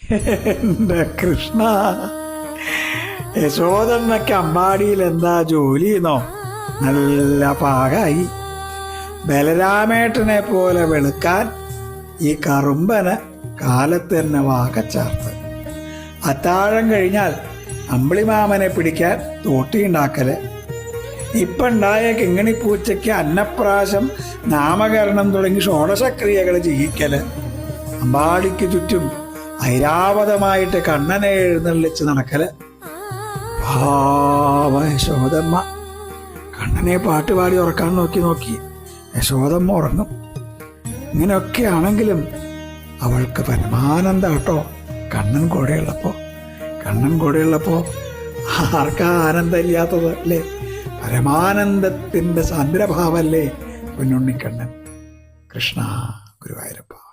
എന്റെ കൃഷ്ണ, യശോദമ്മയ്ക്ക് അമ്പാടിയിൽ എന്താ ജോലി എന്നോ? നല്ല പാകായി. ബലരാമേട്ടനെ പോലെ വെളുക്കാൻ ഈ കറുമ്പന് കാലത്ത് തന്നെ വാകച്ചാർത്ത്. അത്താഴം കഴിഞ്ഞാൽ അമ്പിളിമാമനെ പിടിക്കാൻ തോട്ടിയുണ്ടാക്കല്. ഇപ്പുണ്ടായ കിങ്ങിണിപ്പൂച്ചയ്ക്ക് അന്നപ്രാശം, നാമകരണം തുടങ്ങി ഷോഡശക്രിയകൾ ചെയ്യിക്കല്. അമ്പാടിക്ക് ചുറ്റും ഐരാവതമായിട്ട് കണ്ണനെ എഴുന്നള്ളിച്ച് നടക്കല്. പാവ യശോദമ്മ. കണ്ണനെ പാട്ടുപാടി ഉറക്കാൻ നോക്കി യശോദമ്മ ഉറങ്ങും. ഇങ്ങനെയൊക്കെ ആണെങ്കിലും അവൾക്ക് പരമാനന്ദം കേട്ടോ. കണ്ണൻ കൂടെയുള്ളപ്പോ ആർക്കാ ആനന്ദം ഇല്ലാത്തത് അല്ലേ? പരമാനന്ദത്തിന്റെ സാന്ദ്രഭാവല്ലേ പൊന്നുണ്ണിക്കണ്ണൻ. കൃഷ്ണ ഗുരുവായൂരപ്പ.